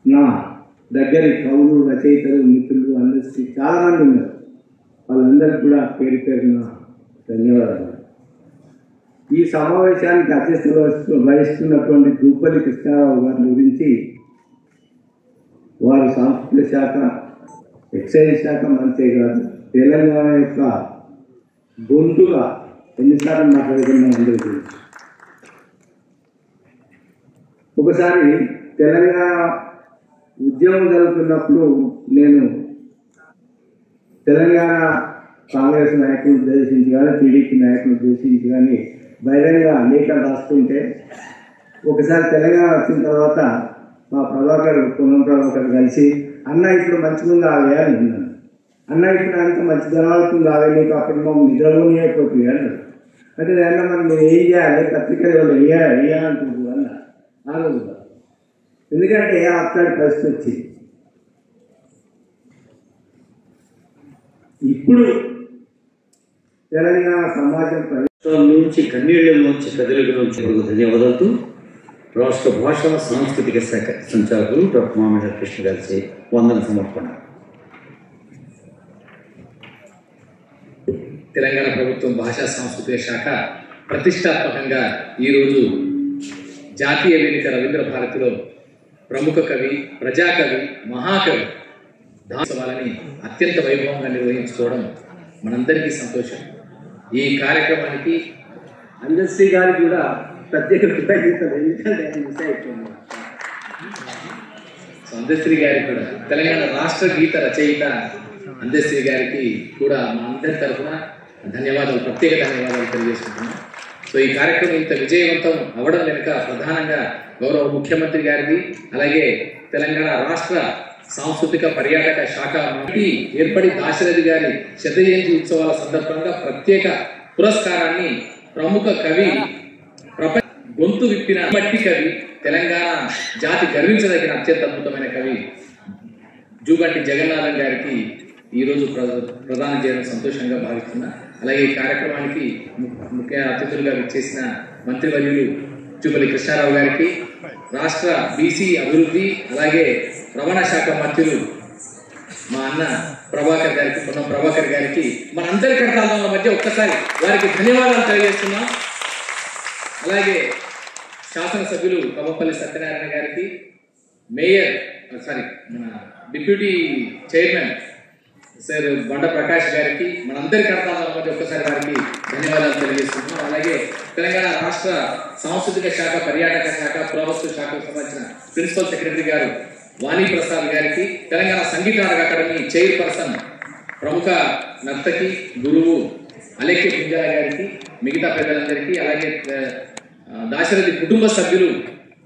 నా దగ్గరి కవులు రచయితలు మిత్రులు అందరికీ చాలామంది ఉన్నారు. వాళ్ళందరికీ కూడా పేరు పేరున ధన్యవాదాలు. ఈ సమావేశానికి అధ్యక్షత వహిస్తున్నటువంటి దూపల్లి కృష్ణారావు గారి గురించి వారు సాంస్కృతిక శాఖ, ఎక్సైజ్ శాఖ మంత్రి గారు తెలంగాణ యొక్క గొంతుగా ఎన్నిసార్లు మాట్లాడుతున్న అందరి గురించి. ఒకసారి తెలంగాణ ఉద్యమం జరుగుతున్నప్పుడు నేను తెలంగాణ కాంగ్రెస్ నాయకులను ఉద్దేశించి కానీ టీడీపీ నాయకులను ఉద్దేశించి కానీ బహిరంగ లేఖలు రాస్తుంటే ఒకసారి తెలంగాణ వచ్చిన తర్వాత మా పొన్నం ప్రభాకర్ కలిసి అన్న ఇప్పుడు మంచిగా ఆవే అని అన్నాను. అన్న ఇప్పుడు అంత మంచి జనాలుతుంది ఆవే, నీకు అప్పుడు మమ్మల్ని నిద్రలోనే అయిపోతుంది అన్నాడు. అంటే అన్న మనం నేను ఏం చేయాలి, పత్రికలు వేయాలంటుంది అన్న ఆ రోజుగా. ఎందుకంటే అట్లాంటి పరిస్థితి వచ్చింది. ఇప్పుడు తెలంగాణ సమాజం నుంచి కన్నీళ్లలోంచి కదలికలోంచి ధన్యవాదాలతో రాష్ట్ర భాషల సాంస్కృతిక శాఖ సంచాలకులు డాక్టర్ మామిడి కృష్ణ గారి వందన సమర్పణ. తెలంగాణ ప్రభుత్వం భాషా సాంస్కృతిక శాఖ ప్రతిష్టాత్మకంగా ఈరోజు జాతీయ వేదిక రవీంద్ర భారతిలో ప్రముఖ కవి, ప్రజాకవి, మహాకవి దాసవాలని అత్యంత వైభవంగా నిర్వహించుకోవడం మనందరికీ సంతోషం. ఈ కార్యక్రమానికి అందశ్రీ గారికి కూడా ప్రత్యేక కృతజ్ఞతలు. ఎందుకంటే అందశ్రీ గారికి కూడా, తెలంగాణ రాష్ట్ర గీత రచయిత అందశ్రీ గారికి కూడా మా అందరి తరఫున ధన్యవాదాలు, ప్రత్యేక ధన్యవాదాలు తెలియజేసుకుంటున్నాం. సో ఈ కార్యక్రమం ఇంత విజయవంతం అవడం వెనుక ప్రధానంగా గౌరవ ముఖ్యమంత్రి గారిది, అలాగే తెలంగాణ రాష్ట్ర సాంస్కృతిక పర్యాటక శాఖ మంత్రి ఏర్పడి దాశరథి గారి శత జయంతి ఉత్సవాల సందర్భంగా ప్రత్యేక పురస్కారాన్ని ప్రముఖ కవి, గొంతు విప్పిన మట్టి కవి, తెలంగాణ జాతి గర్వించదగిన అత్యంత అద్భుతమైన కవి జూగంటి జగన్నాథం గారికి ఈరోజు ప్రదానం చేయడం సంతోషంగా భావిస్తున్నా. అలాగే ఈ కార్యక్రమానికి ముఖ్య అతిథులుగా విచ్చేసిన మంత్రివర్యులు దూపల్లి కృష్ణారావు గారికి, రాష్ట్ర బీసీ అభివృద్ధి అలాగే రవాణా శాఖ మంత్రులు మా అన్న ప్రభాకర్ గారికి, పొన్నం ప్రభాకర్ గారికి మనందరి కర్తవ్యాల మధ్య ఒక్కసారి వారికి ధన్యవాదాలు తెలియజేస్తున్నాం. అలాగే శాసనసభ్యులు కమ్మపల్లి సత్యనారాయణ గారికి, మన డిప్యూటీ చైర్మన్ సార్ బండ ప్రకాష్ గారికి, మనందరి కర్తవ్యాల మధ్య ఒక్కసారి వారికి ధన్యవాదాలు తెలియజేస్తున్నాం. అలాగే తెలంగాణ రాష్ట్ర సాంస్కృతిక శాఖ, పర్యాటక శాఖ, పురావస్తు శాఖకు సంబంధించిన ప్రిన్సిపల్ సెక్రటరీ గారు వాణి ప్రసాద్ గారికి, తెలంగాణ సంగీత నాటక అకాడమీ చైర్పర్సన్ ప్రముఖ నర్తకి గురువు అలేఖ్య పింజాల గారికి, మిగతా ప్రజలందరికీ, అలాగే దాశరథి కుటుంబ సభ్యులు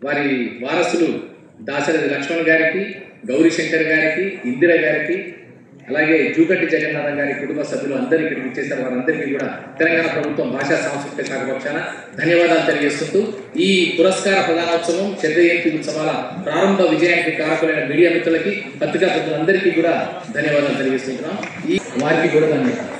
వారి వారసులు దాశరథి లక్ష్మణ్ గారికి, గౌరీ శంకర్ గారికి, ఇందిర గారికి, అలాగే జూగంటి జగన్నాథం గారి కుటుంబ సభ్యులు అందరూ ఇక్కడికి ఇచ్చేసారు. వారందరికీ కూడా తెలంగాణ ప్రభుత్వం భాషా సాంస్కృతిక శాఖ పక్షాన ధన్యవాదాలు తెలియజేస్తుంటూ ఈ పురస్కార ప్రదానోత్సవం, శత జయంతి ఉత్సవాల ప్రారంభ విజయానికి కారకులైన మీడియా మిత్రులకి, పత్రికా మిత్రులందరికీ కూడా ధన్యవాదాలు తెలియజేస్తున్నాం. ఈ వారికి కూడా ధన్యవాదాలు.